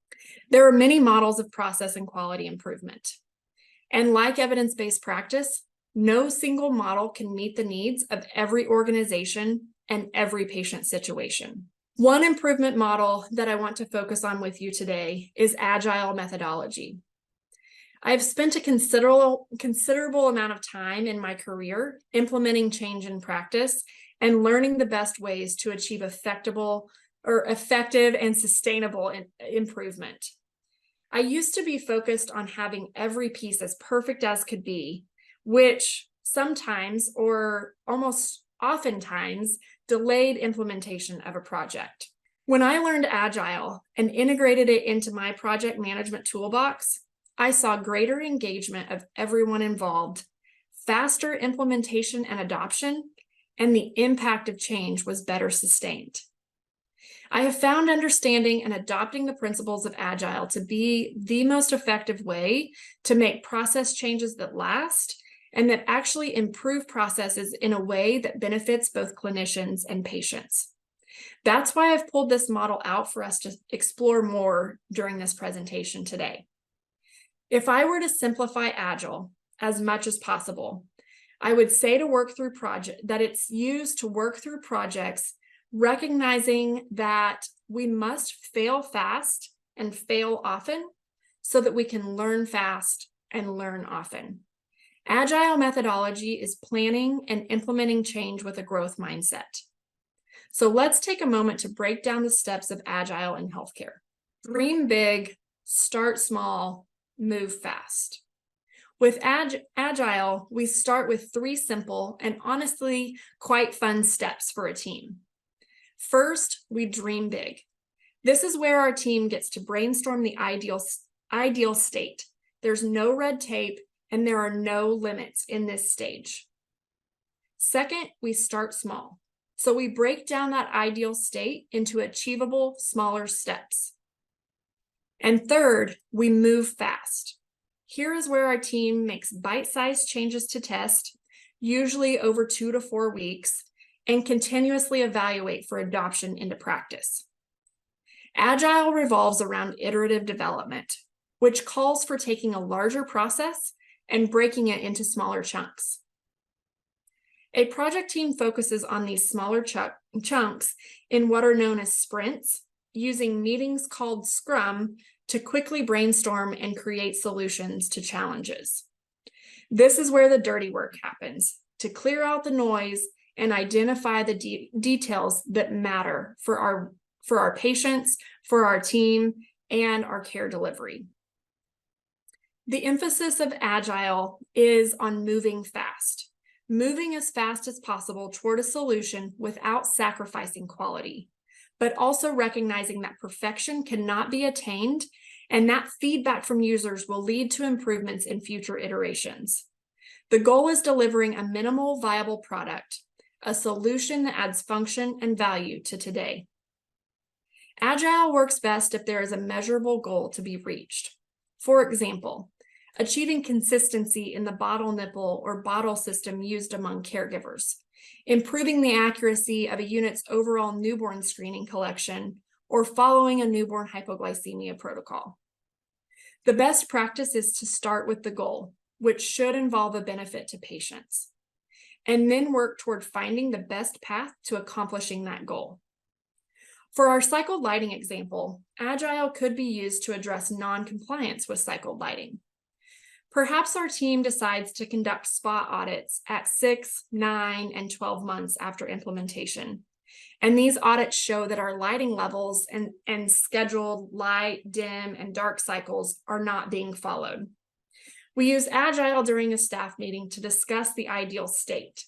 Speaker 1: There are many models of process and quality improvement. And like evidence-based practice, no single model can meet the needs of every organization and every patient situation. One improvement model that I want to focus on with you today is agile methodology. I've spent a considerable amount of time in my career implementing change in practice and learning the best ways to achieve effective and sustainable improvement. I used to be focused on having every piece as perfect as could be, which sometimes or almost oftentimes delayed implementation of a project. When I learned Agile and integrated it into my project management toolbox, I saw greater engagement of everyone involved, faster implementation and adoption, and the impact of change was better sustained. I have found understanding and adopting the principles of Agile to be the most effective way to make process changes that last and that actually improve processes in a way that benefits both clinicians and patients. That's why I've pulled this model out for us to explore more during this presentation today. If I were to simplify Agile as much as possible, I would say that it's used to work through projects, recognizing that we must fail fast and fail often so that we can learn fast and learn often. Agile methodology is planning and implementing change with a growth mindset. So let's take a moment to break down the steps of Agile in healthcare. Dream big, start small, move fast. With Agile, we start with 3 simple and honestly quite fun steps for a team. First, we dream big. This is where our team gets to brainstorm the ideal state. There's no red tape and there are no limits in this stage. Second, we start small. So we break down that ideal state into achievable, smaller steps. And third, we move fast. Here is where our team makes bite-sized changes to test, usually over 2 to 4 weeks, and continuously evaluate for adoption into practice. Agile revolves around iterative development, which calls for taking a larger process and breaking it into smaller chunks. A project team focuses on these smaller chunks in what are known as sprints, using meetings called Scrum to quickly brainstorm and create solutions to challenges. This is where the dirty work happens, to clear out the noise and identify the details that matter for our patients, for our team, and our care delivery. The emphasis of Agile is on moving fast. Moving as fast as possible toward a solution without sacrificing quality, but also recognizing that perfection cannot be attained and that feedback from users will lead to improvements in future iterations. The goal is delivering a minimal viable product, a solution that adds function and value to today. Agile works best if there is a measurable goal to be reached. For example, achieving consistency in the bottle nipple or bottle system used among caregivers, improving the accuracy of a unit's overall newborn screening collection, or following a newborn hypoglycemia protocol. The best practice is to start with the goal, which should involve a benefit to patients, and then work toward finding the best path to accomplishing that goal. For our cycled lighting example, Agile could be used to address non-compliance with cycled lighting. Perhaps our team decides to conduct spot audits at 6, 9, and 12 months after implementation. And these audits show that our lighting levels and scheduled light, dim, and dark cycles are not being followed. We use Agile during a staff meeting to discuss the ideal state.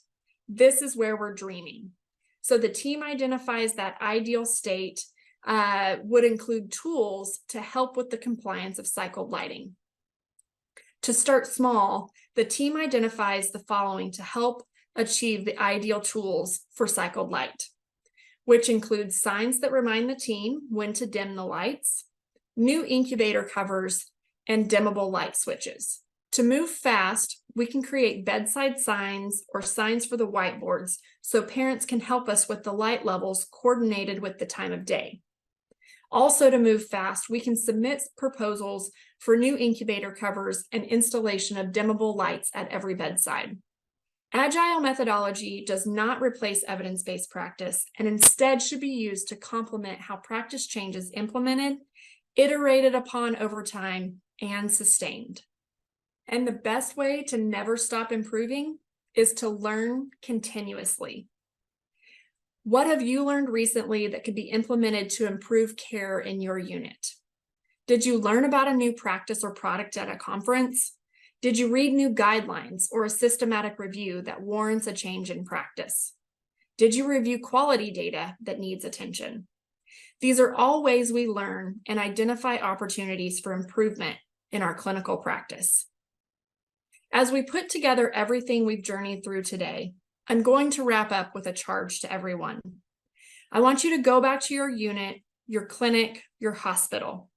Speaker 1: This is where we're dreaming. So the team identifies that ideal state would include tools to help with the compliance of cycled lighting. To start small, the team identifies the following to help achieve the ideal tools for cycled light, which includes signs that remind the team when to dim the lights, new incubator covers, and dimmable light switches. To move fast, we can create bedside signs or signs for the whiteboards so parents can help us with the light levels coordinated with the time of day. Also, to move fast, we can submit proposals for new incubator covers and installation of dimmable lights at every bedside. Agile methodology does not replace evidence-based practice and instead should be used to complement how practice change is implemented, iterated upon over time, and sustained. And the best way to never stop improving is to learn continuously. What have you learned recently that could be implemented to improve care in your unit? Did you learn about a new practice or product at a conference? Did you read new guidelines or a systematic review that warrants a change in practice? Did you review quality data that needs attention? These are all ways we learn and identify opportunities for improvement in our clinical practice. As we put together everything we've journeyed through today, I'm going to wrap up with a charge to everyone. I want you to go back to your unit, your clinic, your hospital.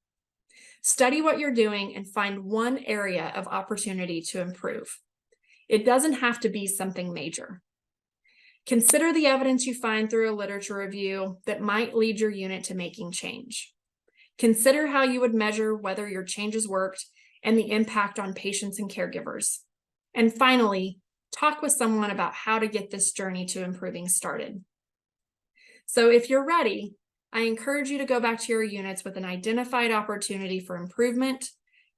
Speaker 1: Study what you're doing and find one area of opportunity to improve. It doesn't have to be something major. Consider the evidence you find through a literature review that might lead your unit to making change. Consider how you would measure whether your changes worked and the impact on patients and caregivers. And finally, talk with someone about how to get this journey to improving started. So if you're ready, I encourage you to go back to your units with an identified opportunity for improvement,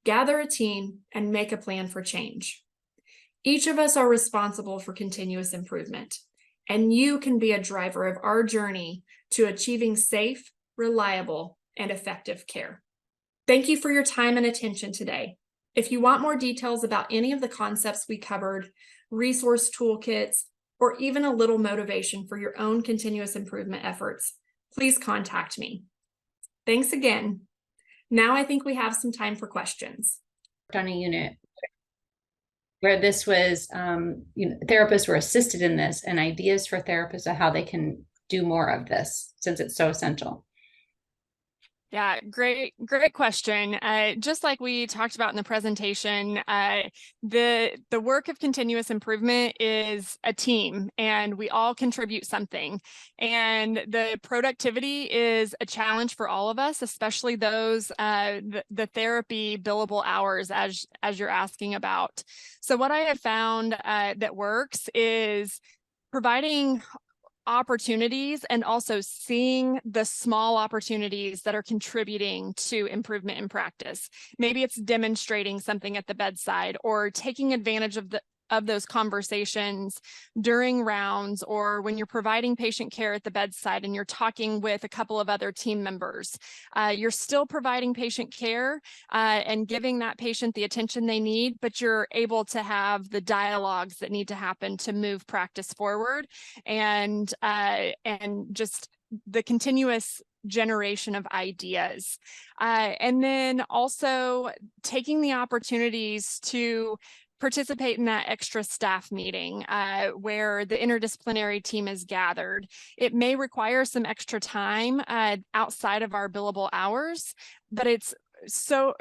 Speaker 1: gather a team, and make a plan for change. Each of us are responsible for continuous improvement, and you can be a driver of our journey to achieving safe, reliable, and effective care. Thank you for your time and attention today. If you want more details about any of the concepts we covered, resource toolkits, or even a little motivation for your own continuous improvement efforts, please contact me. Thanks again. Now I think we have some time for questions.
Speaker 2: On a unit where this was, therapists were assisted in this, and ideas for therapists of how they can do more of this since it's so essential.
Speaker 3: Yeah, great question. Just like we talked about in the presentation, the work of continuous improvement is a team, and we all contribute something. And the productivity is a challenge for all of us, especially those the therapy billable hours, as you're asking about. So what I have found that works is providing opportunities and also seeing the small opportunities that are contributing to improvement in practice. Maybe it's demonstrating something at the bedside or taking advantage of those conversations during rounds, or when you're providing patient care at the bedside and you're talking with a couple of other team members. You're still providing patient care and giving that patient the attention they need, but you're able to have the dialogues that need to happen to move practice forward, and just the continuous generation of ideas. And then also taking the opportunities to participate in that extra staff meeting where the interdisciplinary team is gathered. It may require some extra time outside of our billable hours, but it's so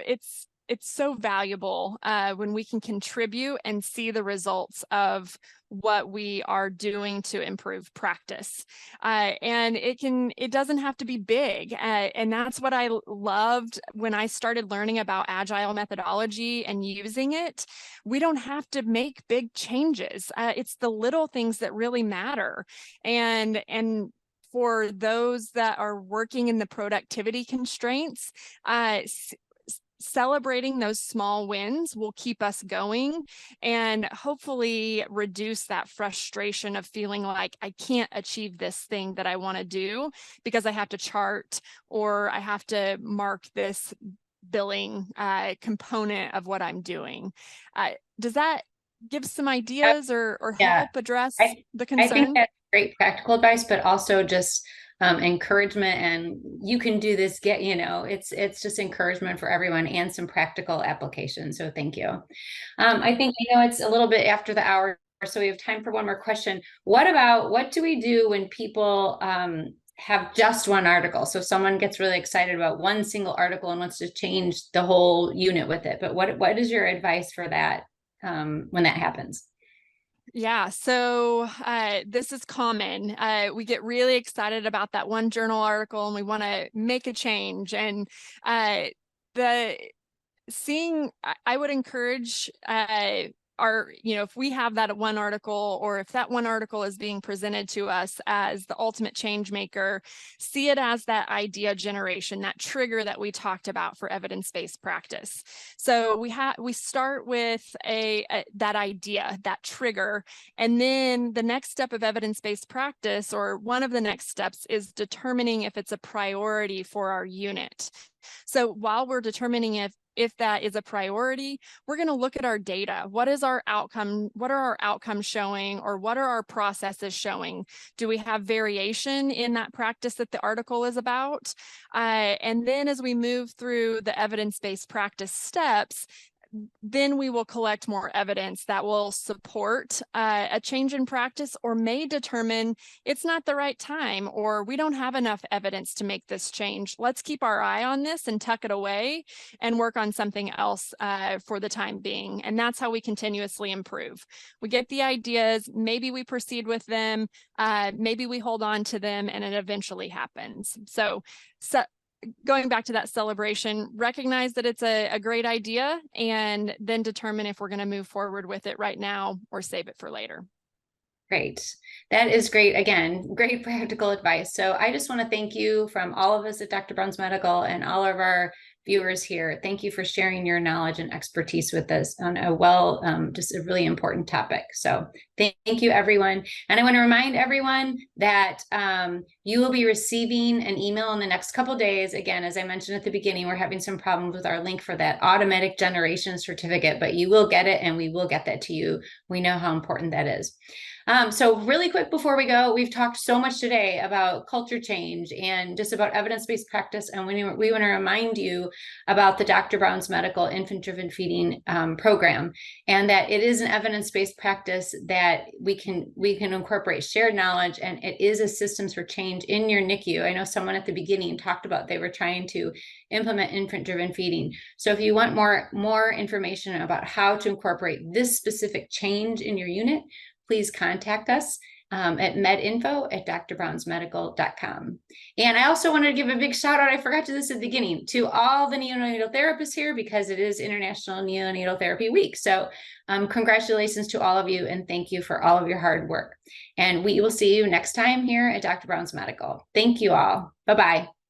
Speaker 3: valuable when we can contribute and see the results of what we are doing to improve practice. And it doesn't have to be big. And that's what I loved when I started learning about agile methodology and using it. We don't have to make big changes. It's the little things that really matter. And for those that are working in the productivity constraints, celebrating those small wins will keep us going and hopefully reduce that frustration of feeling like I can't achieve this thing that I want to do because I have to chart or I have to mark this billing component of what I'm doing. Does that give some ideas or help address the concern?
Speaker 2: I think that's great practical advice, but also just encouragement, and you can do this, it's just encouragement for everyone and some practical application. So thank you. I think, it's a little bit after the hour, so we have time for one more question. What do we do when people have just one article? So someone gets really excited about one single article and wants to change the whole unit with it. But what is your advice for that when that happens?
Speaker 3: Yeah, so this is common. We get really excited about that one journal article and we want to make a change. And I would encourage if we have that one article, or if that one article is being presented to us as the ultimate change maker, see it as that idea generation, that trigger that we talked about for evidence-based practice. So we start with that idea, that trigger, and then the next step of evidence-based practice, or one of the next steps, is determining if it's a priority for our unit. So while we're determining if that is a priority, we're going to look at our data. What is our outcome? What are our outcomes showing, or what are our processes showing? Do we have variation in that practice that the article is about? And then as we move through the evidence-based practice steps, then we will collect more evidence that will support a change in practice, or may determine it's not the right time, or we don't have enough evidence to make this change. Let's keep our eye on this and tuck it away and work on something else for the time being. And that's how we continuously improve. We get the ideas, maybe we proceed with them, maybe we hold on to them, and it eventually happens. So going back to that celebration, recognize that it's a great idea, and then determine if we're going to move forward with it right now or save it for later.
Speaker 2: Great. That is great. Again, great practical advice. So I just want to thank you from all of us at Dr. Brown's Medical and all of our viewers here, thank you for sharing your knowledge and expertise with us on just a really important topic. So thank you, everyone. And I want to remind everyone that you will be receiving an email in the next couple of days. Again, as I mentioned at the beginning, we're having some problems with our link for that automatic generation certificate, but you will get it and we will get that to you. We know how important that is. So really quick before we go, we've talked so much today about culture change and just about evidence-based practice. And we want to remind you about the Dr. Brown's Medical Infant-Driven Feeding program, and that it is an evidence-based practice that we can incorporate shared knowledge, and it is a systems for change in your NICU. I know someone at the beginning talked about they were trying to implement infant-driven feeding. So if you want more information about how to incorporate this specific change in your unit, please contact us at medinfo@drbrownsmedical.com. And I also wanted to give a big shout out, I forgot to do this at the beginning, to all the neonatal therapists here, because it is International Neonatal Therapy Week. So congratulations to all of you, and thank you for all of your hard work. And we will see you next time here at Dr. Brown's Medical. Thank you all. Bye-bye.